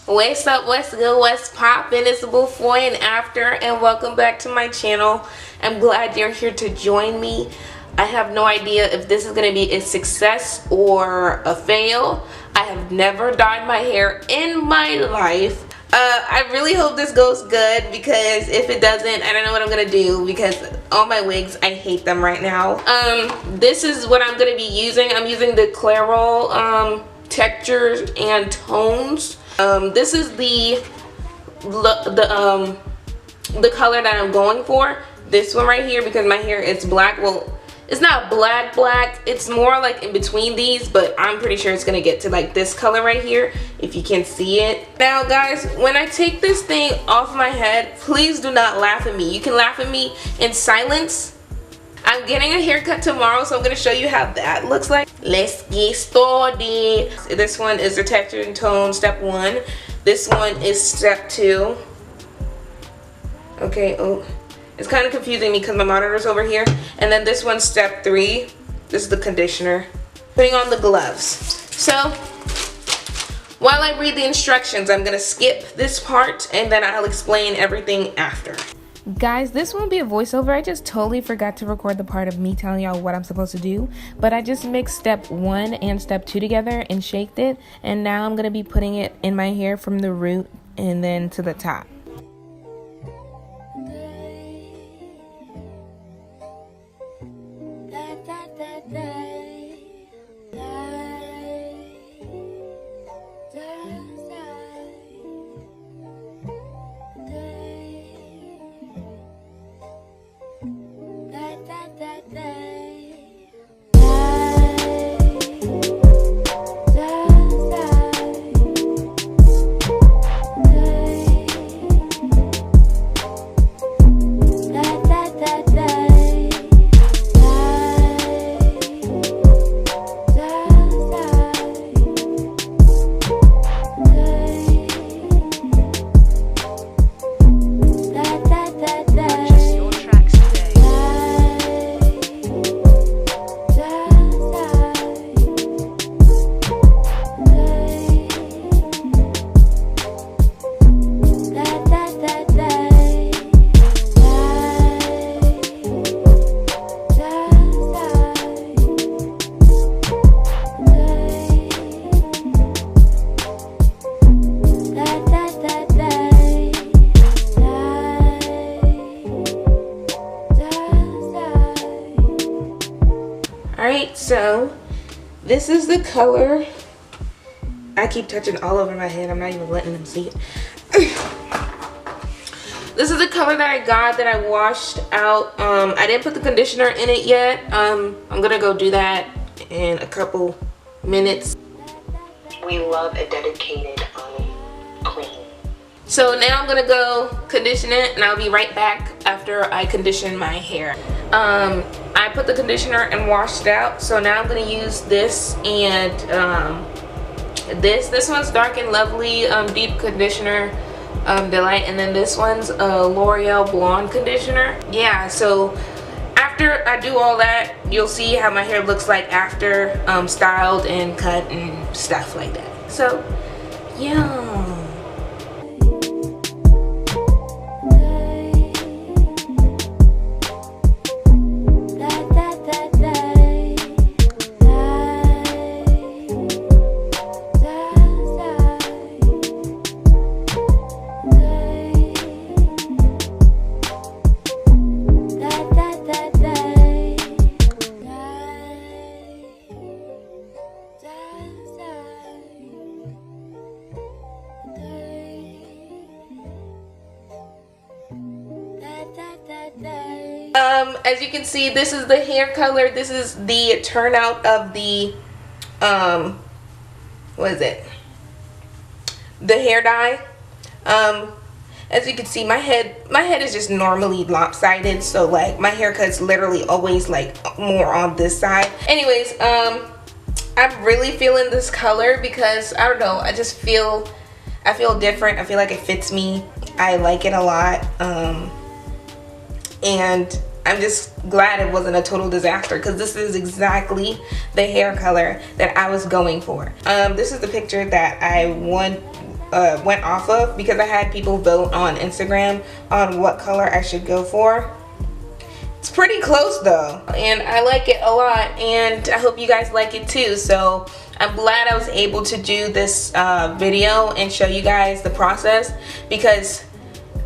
What's up, what's good, what's poppin'? It's the before and after, and welcome back to my channel. I'm glad you're here to join me. I have no idea if this is going to be a success or a fail. I have never dyed my hair in my life. I really hope this goes good, because if it doesn't, I don't know what I'm gonna do, because all my wigs, I hate them right now. This is what I'm gonna be using. I'm using the Clairol textures and tones. This is the color that I'm going for. This one right here, because my hair is black. Well, it's not black, it's more like in between these, but I'm pretty sure it's gonna get to like this color right here, if you can see it. Now guys, when I take this thing off my head, please do not laugh at me. You can laugh at me in silence. I'm getting a haircut tomorrow, so I'm gonna show you how that looks like. Let's get started. This one is the texture and tone, step 1. This one is step 2. Okay, oh. It's kind of confusing me because my monitor's over here. And then this one's step 3. This is the conditioner. Putting on the gloves. So, while I read the instructions, I'm going to skip this part and then I'll explain everything after. Guys, this won't be a voiceover. I just totally forgot to record the part of me telling y'all what I'm supposed to do. But I just mixed step 1 and step 2 together and shaked it. And now I'm going to be putting it in my hair from the root and then to the top. Alright, so this is the color. I keep touching all over my head. I'm not even letting them see it. This is the color that I got, that I washed out. I didn't put the conditioner in it yet. I'm gonna go do that in a couple minutes. We love a dedicated queen. So now I'm gonna go condition it, and I'll be right back after I condition my hair. I put the conditioner and washed it out, so now I'm gonna use this and this one's Dark and Lovely deep conditioner delight, and then this one's L'Oreal blonde conditioner. Yeah, so after I do all that, you'll see how my hair looks like after styled and cut and stuff like that. So yeah. As you can see, this is the hair color. This is the turnout of the what is it? The hair dye. As you can see, my head is just normally lopsided, so like my haircut's literally always like more on this side. Anyways, I'm really feeling this color because I don't know, I feel different. I feel like it fits me. I like it a lot. And I'm just glad it wasn't a total disaster, because this is exactly the hair color that I was going for. This is the picture that I went off of, because I had people vote on Instagram on what color I should go for. It's pretty close though, and I like it a lot, and I hope you guys like it too. So I'm glad I was able to do this video and show you guys the process, because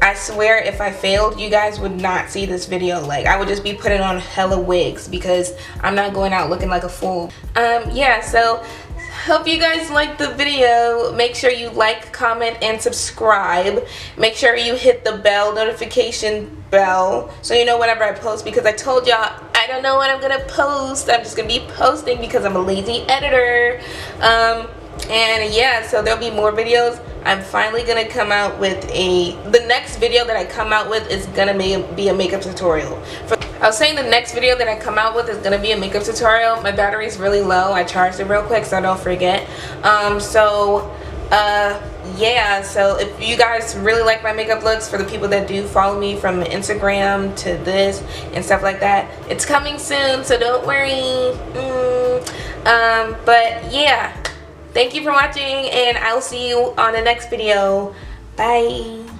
I swear if I failed, you guys would not see this video. Like, I would just be putting on hella wigs because I'm not going out looking like a fool. Yeah, so hope you guys liked the video. Make sure you like, comment, and subscribe. Make sure you hit the bell notification bell so you know whenever I post, because I told y'all I don't know when I'm gonna post. I'm just gonna be posting because I'm a lazy editor. And yeah, so there'll be more videos. I'm finally gonna come out with the next video that I come out with is gonna be a makeup tutorial. I was saying the next video that I come out with is gonna be a makeup tutorial. My battery is really low. I charged it real quick so I don't forget. Yeah, so if you guys really like my makeup looks, for the people that do follow me from Instagram to this and stuff like that, it's coming soon, so don't worry. But yeah, thank you for watching, and I'll see you on the next video. Bye.